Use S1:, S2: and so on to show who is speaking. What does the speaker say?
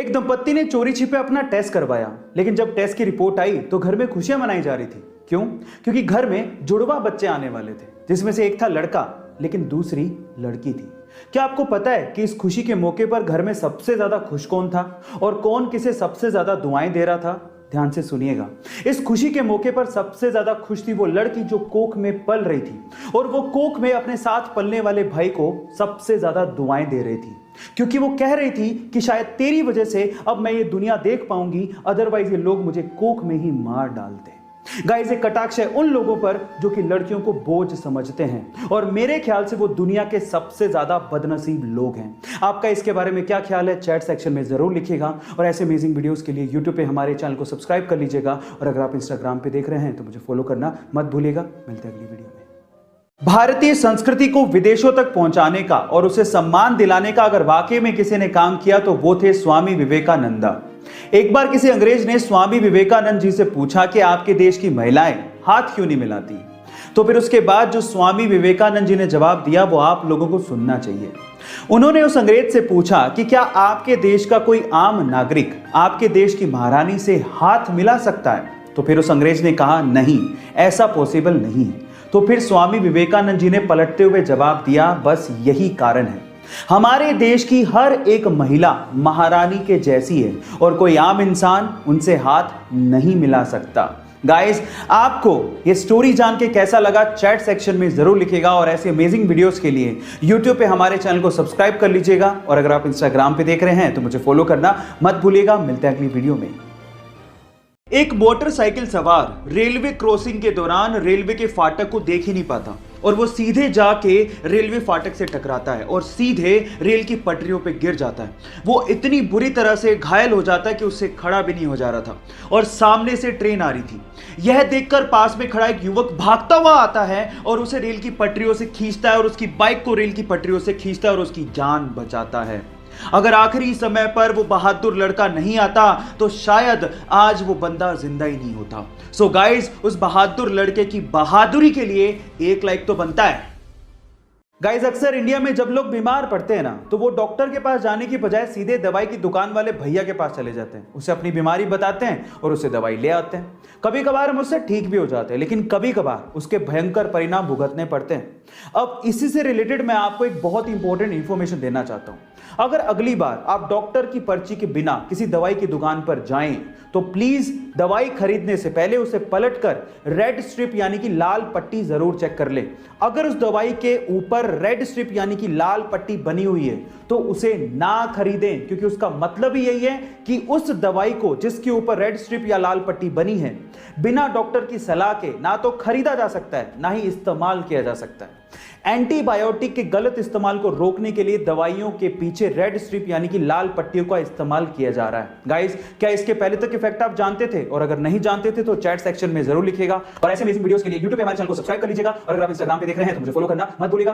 S1: एक दंपत्ति ने चोरी छिपे अपना टेस्ट करवाया, लेकिन जब टेस्ट की रिपोर्ट आई तो घर में खुशियां मनाई जा रही थी। क्यों? क्योंकि घर में जुड़वा बच्चे आने वाले थे, जिसमें से एक था लड़का लेकिन दूसरी लड़की थी। क्या आपको पता है कि इस खुशी के मौके पर घर में सबसे ज्यादा खुश कौन था और कौन किसे सबसे ज्यादा दुआएं दे रहा था? ध्यान से सुनिएगा। इस खुशी के मौके पर सबसे ज्यादा खुश थी वो लड़की जो कोख में पल रही थी, और वो कोख में अपने साथ पलने वाले भाई को सबसे ज्यादा दुआएं दे रही थी, क्योंकि वो कह रही थी कि शायद तेरी वजह से अब मैं ये दुनिया देख पाऊंगी, अदरवाइज ये लोग मुझे कोख में ही मार डालते। गाइस, एक कटाक्ष है उन लोगों पर जो कि लड़कियों को बोझ समझते हैं, और मेरे ख्याल से वो दुनिया के सबसे ज्यादा बदनसीब लोग हैं। आपका इसके बारे में क्या ख्याल है? चैट सेक्शन में जरूर लिखिएगा, और ऐसे अमेजिंग वीडियोस के लिए यूट्यूब पे हमारे चैनल को सब्सक्राइब कर लीजिएगा, और अगर आप इंस्टाग्राम पे देख रहे हैं तो मुझे फॉलो करना मत भूलिएगा। मिलते हैं अगली वीडियो में। भारतीय संस्कृति को विदेशों तक पहुंचाने का और उसे सम्मान दिलाने का अगर वाकई में किसी ने काम किया तो वो थे स्वामी विवेकानंद। एक बार किसी अंग्रेज ने स्वामी विवेकानंद जी से पूछा कि आपके देश की महिलाएं हाथ क्यों नहीं मिलाती, तो फिर उसके बाद जो स्वामी विवेकानंद जी ने जवाब दिया वो आप लोगों को सुनना चाहिए। उन्होंने उस अंग्रेज से पूछा कि क्या आपके देश का कोई आम नागरिक आपके देश की महारानी से हाथ मिला सकता है? तो फिर उस अंग्रेज ने कहा नहीं, ऐसा पॉसिबल नहीं है। तो फिर स्वामी विवेकानंद जी ने पलटते हुए जवाब दिया, बस यही कारण है, हमारे देश की हर एक महिला महारानी के जैसी है और कोई आम इंसान उनसे हाथ नहीं मिला सकता। गाइस, आपको ये स्टोरी जान के कैसा लगा चैट सेक्शन में जरूर लिखिएगा, और ऐसे अमेजिंग वीडियोस के लिए यूट्यूब पे हमारे चैनल को सब्सक्राइब कर लीजिएगा, और अगर आप इंस्टाग्राम पे देख रहे हैं तो मुझे फॉलो करना मत भूलिएगा। मिलते हैं अगली वीडियो में। एक मोटरसाइकिल सवार रेलवे क्रॉसिंग के दौरान रेलवे के फाटक को देख ही नहीं पाता, और वो सीधे जाके रेलवे फाटक से टकराता है और सीधे रेल की पटरियों पे गिर जाता है। वो इतनी बुरी तरह से घायल हो जाता है कि उससे खड़ा भी नहीं हो जा रहा था, और सामने से ट्रेन आ रही थी। यह देखकर पास में खड़ा एक युवक भागता हुआ आता है और उसे रेल की पटरियों से खींचता है, और उसकी बाइक को रेल की पटरियों से खींचता है और उसकी जान बचाता है। अगर आखिरी समय पर वो बहादुर लड़का नहीं आता तो शायद आज वो बंदा जिंदा ही नहीं होता। सो गाइस, उस बहादुर लड़के की बहादुरी के लिए एक लाइक तो बनता है। गाइस, अक्सर इंडिया में जब लोग बीमार पड़ते हैं ना, तो वो डॉक्टर के पास जाने की बजाय सीधे दवाई की दुकान वाले भैया के पास चले जाते हैं, उसे अपनी बीमारी बताते हैं और उसे दवाई ले आते हैं। कभी कभार हम उससे ठीक भी हो जाते हैं, लेकिन कभी कभार उसके भयंकर परिणाम भुगतने पड़ते हैं। अब इसी से रिलेटेड मैं आपको एक बहुत इंपॉर्टेंट इंफॉर्मेशन देना चाहता हूं। अगर अगली बार आप डॉक्टर की पर्ची के बिना किसी दवाई की दुकान पर जाएं तो प्लीज दवाई खरीदने से पहले उसे पलटकर रेड स्ट्रिप यानी कि लाल पट्टी जरूर चेक कर ले। अगर उस दवाई के ऊपर रेड स्ट्रिप यानी कि लाल पट्टी बनी हुई है तो उसे ना खरीदें, क्योंकि उसका मतलब ही यही है कि उस दवाई को जिसके ऊपर रेड स्ट्रिप या लाल पट्टी बनी है बिना डॉक्टर की सलाह के ना तो खरीदा जा सकता है ना ही इस्तेमाल किया जा सकता है। एंटीबायोटिक के गलत इस्तेमाल को रोकने के लिए दवाइयों के पीछे रेड स्ट्रिप यानी कि लाल पट्टियों का इस्तेमाल किया जा रहा है। गाइस, क्या इसके पहले तक इफेक्ट आप जानते थे? और अगर नहीं जानते थे तो चैट सेक्शन में जरूर लिखिएगा, और ऐसे अमेजिंग वीडियोस के लिए यूट्यूब पे हमारे चैनल को सब्सक्राइब कर लीजिएगा, और अगर आप इंस्टाग्राम पे देख रहे हैं तो मुझे फॉलो करना मत भूलिएगा।